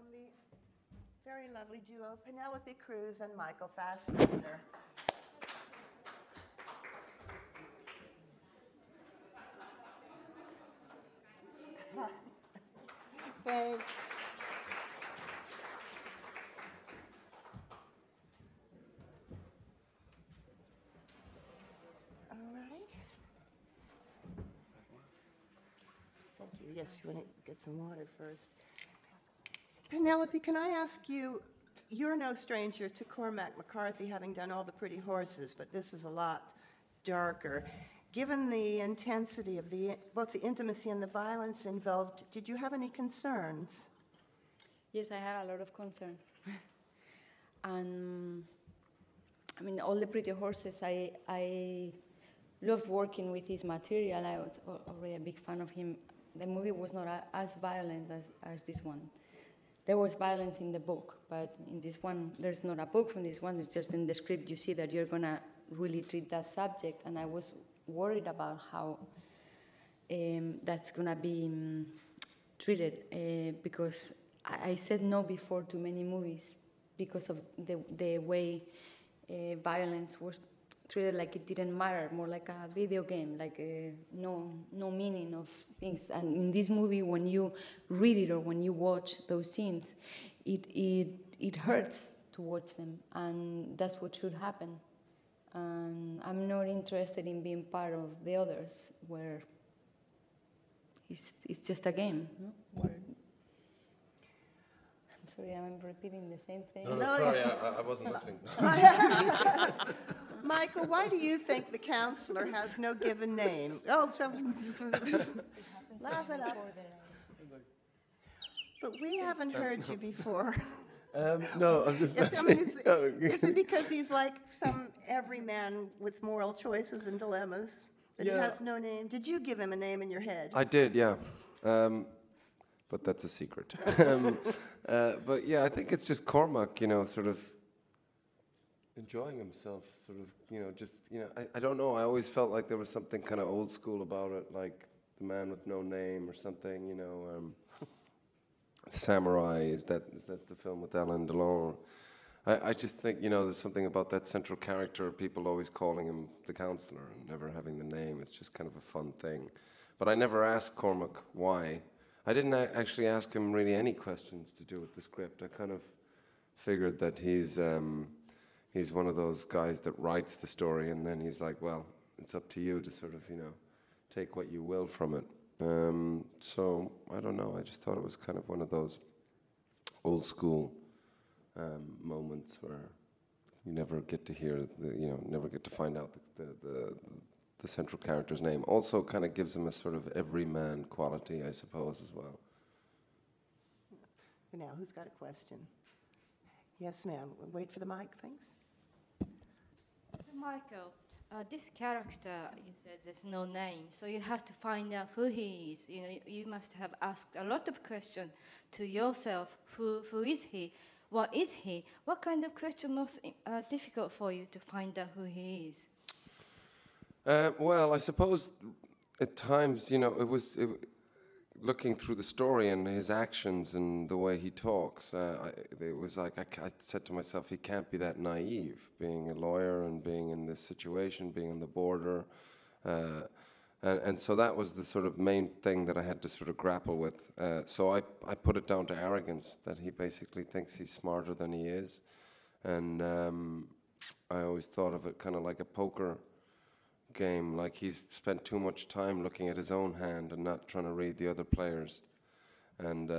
the very lovely duo Penelope Cruz and Michael Fassbender. Thanks. All right. Thank you. Yes, you want to get some water first. Penelope, can I ask you, you're no stranger to Cormac McCarthy having done all the pretty horses, but this is a lot darker. Given the intensity of both the intimacy and the violence involved, did you have any concerns? Yes, I had a lot of concerns. And I mean, all the pretty horses, I loved working with his material. I was already a big fan of him. The movie was not as violent as this one. There was violence in the book, but in this one, there's not a book from this one. It's just in the script you see that you're going to really treat that subject, and I was worried about how that's going to be treated because I said no before to many movies because of the way violence was treated like it didn't matter, more like a video game, like no meaning of things. And in this movie, when you read it or when you watch those scenes, it hurts to watch them, and that's what should happen. And I'm not interested in being part of the others, where it's just a game. No? I'm sorry, I'm repeating the same thing. No, sorry, I wasn't listening. Michael, why do you think the counselor has no given name? Oh, laugh it up. But we haven't heard you before. No, I'm just is it because he's like some everyman with moral choices and dilemmas that he has no name? Did you give him a name in your head? I did, yeah. But that's a secret. But yeah, I think it's just Cormac, sort of enjoying himself, sort of, just, I don't know. I always felt like there was something kind of old school about it, like The Man with No Name or something, Samurai, that's the film with Alain Delon. I just think, there's something about that central character, people always calling him the counselor and never having the name. It's just kind of a fun thing. But I never asked Cormac why. I didn't actually ask him really any questions to do with the script. I kind of figured that he's one of those guys that writes the story, and then he's like, well, it's up to you to sort of, take what you will from it. So I don't know. I just thought it was kind of one of those old school moments where you never get to hear never get to find out the central character's name. Also kind of gives him a sort of everyman quality, I suppose, as well. Now, who's got a question? Yes, ma'am. Wait for the mic, thanks. Michael, this character, you said there's no name, so you have to find out who he is. You must have asked a lot of questions to yourself. Who is he? What is he? What kind of question most difficult for you to find out who he is? Well, I suppose at times, looking through the story and his actions and the way he talks, it was like I said to myself, he can't be that naive, being a lawyer and being in this situation, being on the border. And so that was the sort of main thing that I had to sort of grapple with. So I put it down to arrogance, that he basically thinks he's smarter than he is. And I always thought of it kind of like a poker game, like he's spent too much time looking at his own hand and not trying to read the other players, and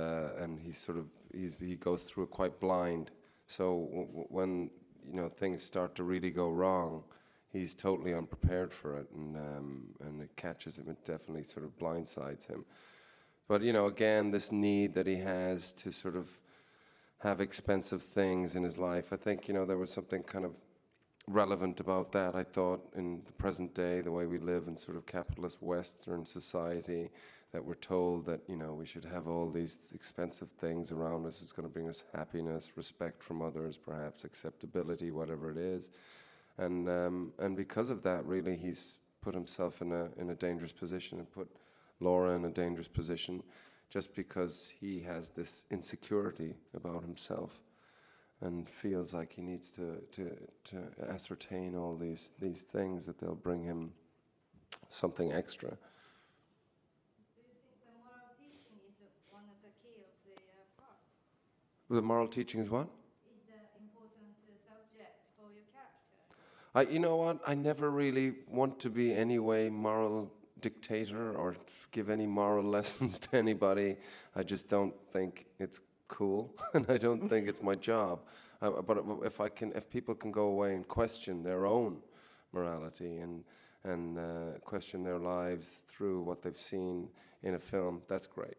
he goes through it quite blind. So when things start to really go wrong, he's totally unprepared for it, and it catches him. It definitely sort of blindsides him. But again, this need that he has to sort of have expensive things in his life, I think there was something kind of relevant about that, I thought, in the present day, the way we live in sort of capitalist Western society, that we're told that, we should have all these expensive things around us. It's going to bring us happiness, respect from others, perhaps acceptability, whatever it is. And because of that, really, he's put himself in a dangerous position and put Laura in a dangerous position just because he has this insecurity about himself and feels like he needs to ascertain all these things that they'll bring him something extra. Do you think the moral teaching is one of the key of the part? The moral teaching is what? Is an important subject for your character? You know what? I never really want to be any way moral dictator or give any moral lessons to anybody. I just don't think it's cool, and I don't think it's my job. But if people can go away and question their own morality and question their lives through what they've seen in a film, that's great.